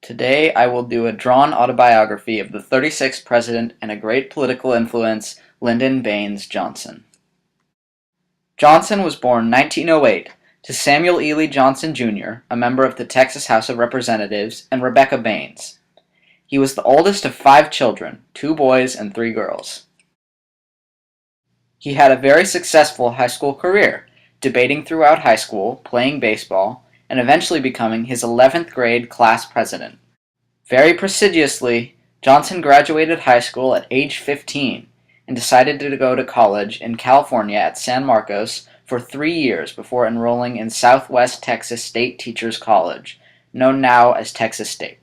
Today I will do a drawn autobiography of the 36th president and a great political influence, Lyndon Baines Johnson. Johnson was born 1908 to Samuel Ely Johnson, Jr., a member of the Texas House of Representatives, and Rebecca Baines. He was the oldest of 5 children, 2 boys and 3 girls. He had a very successful high school career, debating throughout high school, playing baseball, and eventually becoming his 11th grade class president. Very prestigiously, Johnson graduated high school at age 15 and decided to go to college in California at San Marcos for 3 years before enrolling in Southwest Texas State Teachers College, known now as Texas State.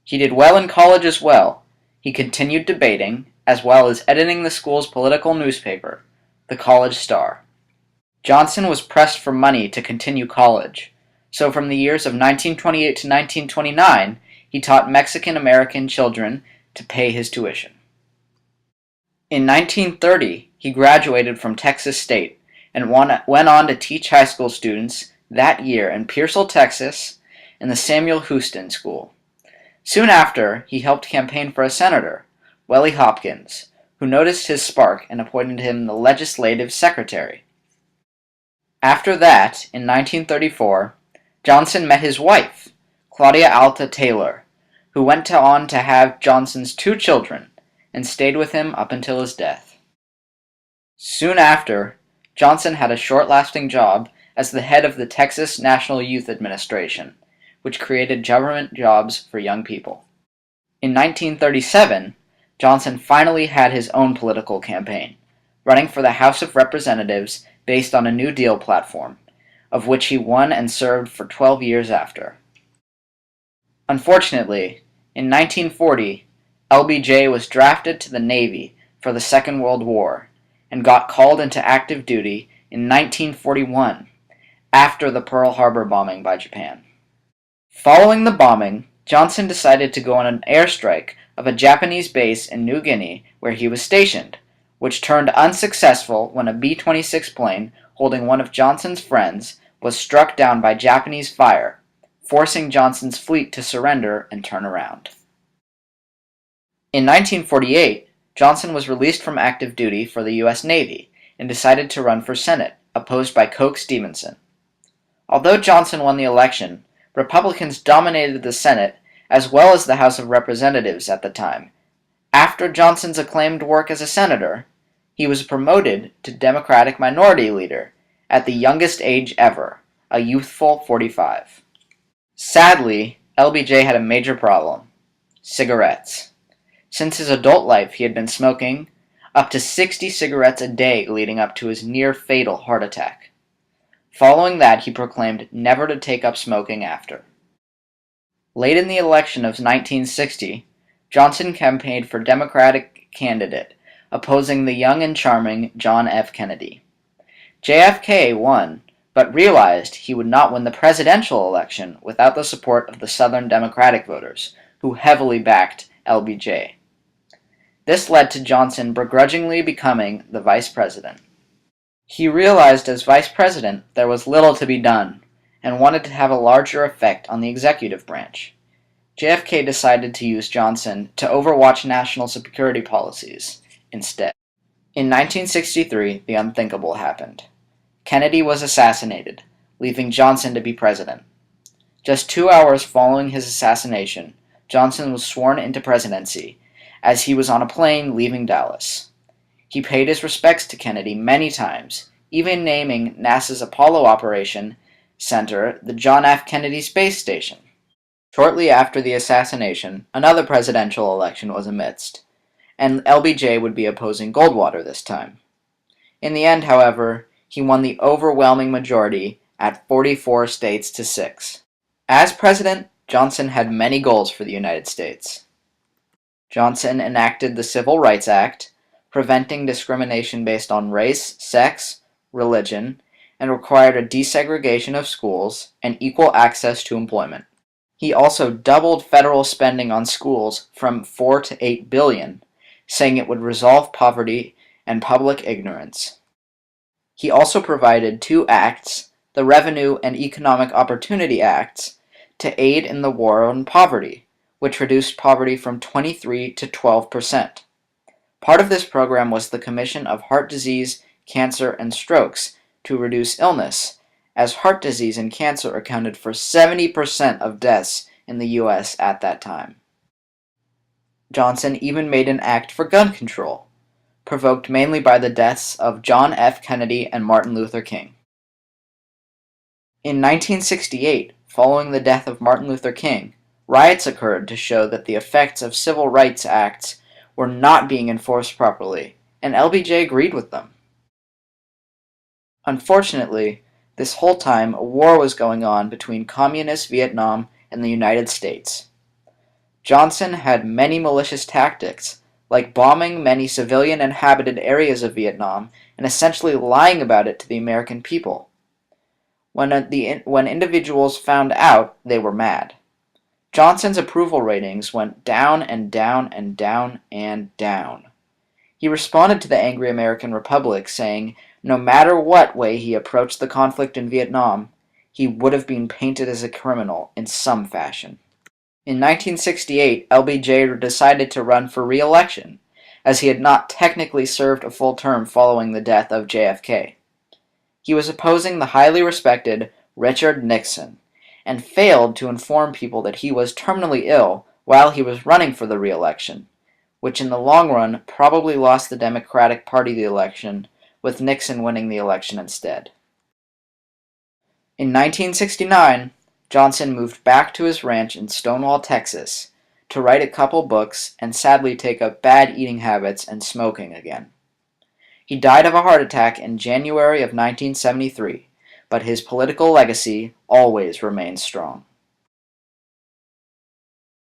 He did well in college as well. He continued debating, as well as editing the school's political newspaper, the College Star. Johnson was pressed for money to continue college, so from the years of 1928 to 1929, he taught Mexican-American children to pay his tuition. In 1930, he graduated from Texas State and went on to teach high school students that year in Pearsall, Texas, in the Samuel Houston School. Soon after, he helped campaign for a senator, Welly Hopkins, who noticed his spark and appointed him the legislative secretary. After that, in 1934, Johnson met his wife, Claudia Alta Taylor, who went on to have Johnson's 2 children and stayed with him up until his death. Soon after, Johnson had a short-lasting job as the head of the Texas National Youth Administration, which created government jobs for young people. In 1937, Johnson finally had his own political campaign, running for the House of Representatives based on a New Deal platform, of which he won and served for 12 years after. Unfortunately, in 1940, LBJ was drafted to the Navy for the Second World War and got called into active duty in 1941 after the Pearl Harbor bombing by Japan. Following the bombing, Johnson decided to go on an airstrike of a Japanese base in New Guinea where he was stationed, which turned unsuccessful when a B-26 plane holding one of Johnson's friends was struck down by Japanese fire, forcing Johnson's fleet to surrender and turn around. In 1948, Johnson was released from active duty for the U.S. Navy and decided to run for Senate, opposed by Coke Stevenson. Although Johnson won the election, Republicans dominated the Senate as well as the House of Representatives at the time. After Johnson's acclaimed work as a senator, he was promoted to Democratic Minority Leader at the youngest age ever, a youthful 45. Sadly, LBJ had a major problem: cigarettes. Since his adult life, he had been smoking up to 60 cigarettes a day leading up to his near-fatal heart attack. Following that, he proclaimed never to take up smoking after. Late in the election of 1960, Johnson campaigned for Democratic candidate, opposing the young and charming John F. Kennedy. JFK won, but realized he would not win the presidential election without the support of the Southern Democratic voters, who heavily backed LBJ. This led to Johnson begrudgingly becoming the vice president. He realized as vice president there was little to be done, and wanted to have a larger effect on the executive branch. JFK decided to use Johnson to overwatch national security policies instead. In 1963, the unthinkable happened. Kennedy was assassinated, leaving Johnson to be president. Just 2 hours following his assassination, Johnson was sworn into presidency, as he was on a plane leaving Dallas. He paid his respects to Kennedy many times, even naming NASA's Apollo Operation Center the John F. Kennedy Space Station. Shortly after the assassination, another presidential election was amidst, and LBJ would be opposing Goldwater this time. In the end, however, he won the overwhelming majority at 44 states to 6. As president, Johnson had many goals for the United States. Johnson enacted the Civil Rights Act, preventing discrimination based on race, sex, religion, and required a desegregation of schools and equal access to employment. He also doubled federal spending on schools from $4 to $8 billion, saying it would resolve poverty and public ignorance. He also provided 2 acts, the Revenue and Economic Opportunity Acts, to aid in the war on poverty, which reduced poverty from 23 to 12%. Part of this program was the Commission of Heart Disease, Cancer, and Strokes to reduce illness, as heart disease and cancer accounted for 70% of deaths in the U.S. at that time. Johnson even made an act for gun control, provoked mainly by the deaths of John F. Kennedy and Martin Luther King. In 1968, following the death of Martin Luther King, riots occurred to show that the effects of civil rights acts were not being enforced properly, and LBJ agreed with them. Unfortunately, this whole time a war was going on between Communist Vietnam and the United States. Johnson had many malicious tactics, like bombing many civilian inhabited areas of Vietnam and essentially lying about it to the American people. When individuals found out, they were mad. Johnson's approval ratings went down and down and down and down. He responded to the angry American Republic, saying no matter what way he approached the conflict in Vietnam, he would have been painted as a criminal in some fashion. In 1968, LBJ decided to run for re-election, as he had not technically served a full term following the death of JFK. He was opposing the highly respected Richard Nixon, and failed to inform people that he was terminally ill while he was running for the re-election, which in the long run probably lost the Democratic Party the election, with Nixon winning the election instead. In 1969, Johnson moved back to his ranch in Stonewall, Texas, to write a couple books and sadly take up bad eating habits and smoking again. He died of a heart attack in January of 1973, but his political legacy always remains strong.